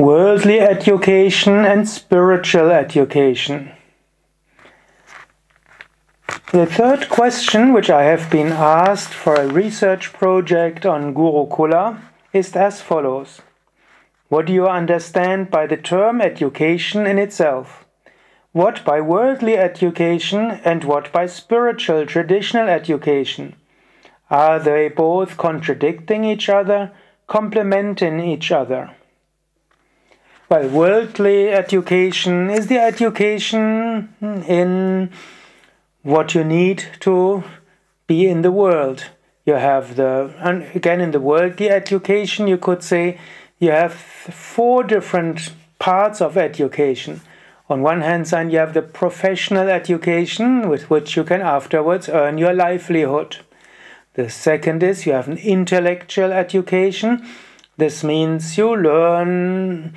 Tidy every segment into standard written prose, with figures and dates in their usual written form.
worldly education and spiritual education. The third question, which I have been asked for a research project on Gurukula, is as follows. What do you understand by the term education in itself? What by worldly education and what by spiritual traditional education? Are they both contradicting each other, complementing each other? Well, worldly education is the education in what you need to be in the world. You have and again in the worldly education you could say you have 4 different parts of education. On one hand side you have the professional education with which you can afterwards earn your livelihood. The second is you have an intellectual education. This means you learn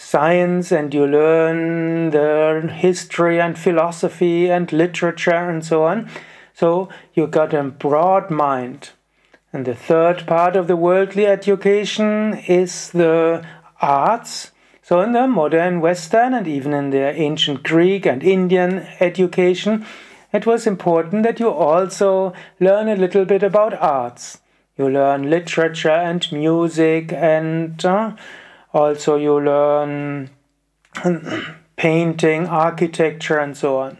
science and you learn the history and philosophy and literature and so on. So you got a broad mind. And the third part of the worldly education is the arts. So in the modern Western and even in the ancient Greek and Indian education, it was important that you also learn a little bit about arts. You learn literature and music and also you learn painting, architecture and so on.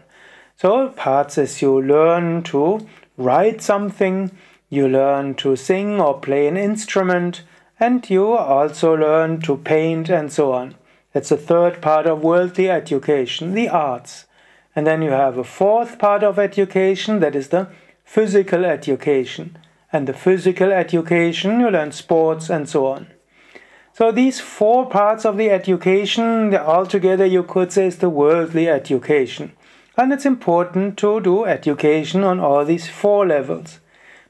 So parts is you learn to write something, you learn to sing or play an instrument, and you also learn to paint and so on. That's the third part of worldly education, the arts. And then you have a fourth part of education, that is the physical education. And the physical education, you learn sports and so on. So these 4 parts of the education, altogether you could say is the worldly education. And it's important to do education on all these 4 levels.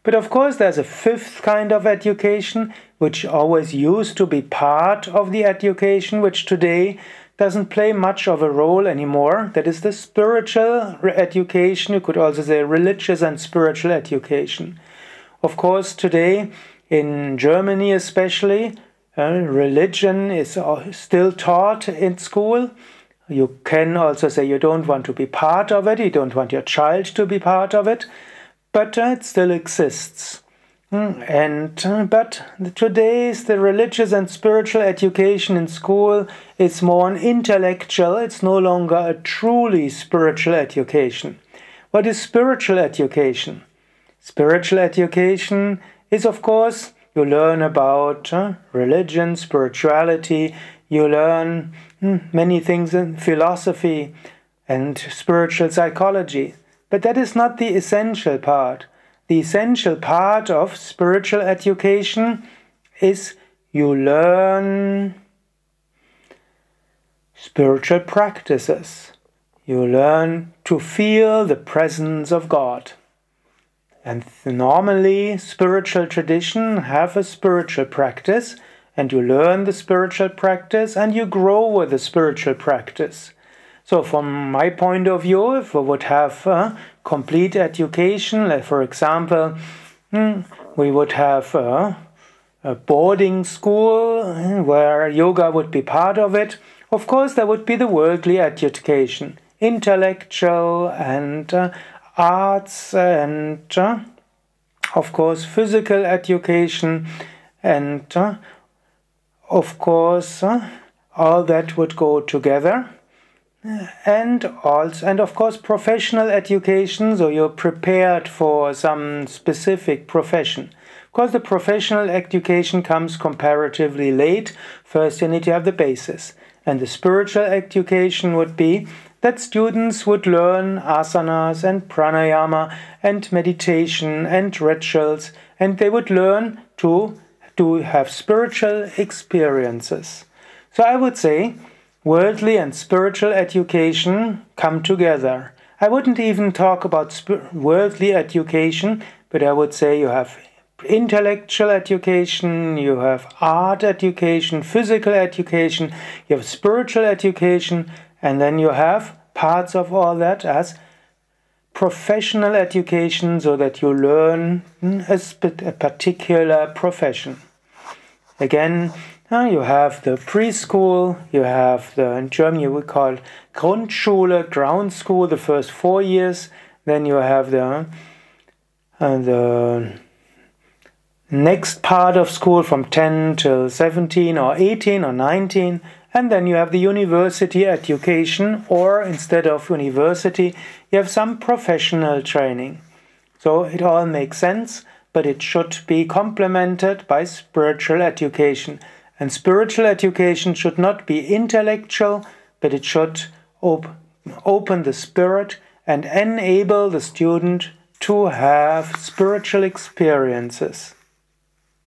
But of course there's a 5th kind of education, which always used to be part of the education, which today doesn't play much of a role anymore. That is the spiritual education. You could also say religious and spiritual education. Of course today, in Germany especially, religion is still taught in school. You can also say you don't want to be part of it, you don't want your child to be part of it, but it still exists. But today's the religious and spiritual education in school is more an intellectual, it's no longer a truly spiritual education. What is spiritual education? Spiritual education is, of course, you learn about religion, spirituality, you learn many things in philosophy and spiritual psychology. But that is not the essential part. The essential part of spiritual education is you learn spiritual practices. You learn to feel the presence of God. And normally, spiritual tradition have a spiritual practice, and you learn the spiritual practice, and you grow with the spiritual practice. So from my point of view, if we would have complete education, like for example, we would have a boarding school where yoga would be part of it. Of course, there would be the worldly education, intellectual and arts and of course physical education and of course all that would go together. And of course professional education, so you're prepared for some specific profession. Of course the professional education comes comparatively late. First you need to have the basis. And the spiritual education would be that students would learn asanas and pranayama and meditation and rituals, and they would learn to have spiritual experiences. So I would say worldly and spiritual education come together. I wouldn't even talk about worldly education, but I would say you have intellectual education, you have art education, physical education, you have spiritual education, and then you have parts of all that as professional education, so that you learn a particular profession. Again, you have the preschool, you have in Germany we call Grundschule, ground school, the first 4 years. Then you have the next part of school from 10 till 17 or 18 or 19. And then you have the university education, or instead of university, you have some professional training. So it all makes sense, but it should be complemented by spiritual education. And spiritual education should not be intellectual, but it should open the spirit and enable the student to have spiritual experiences.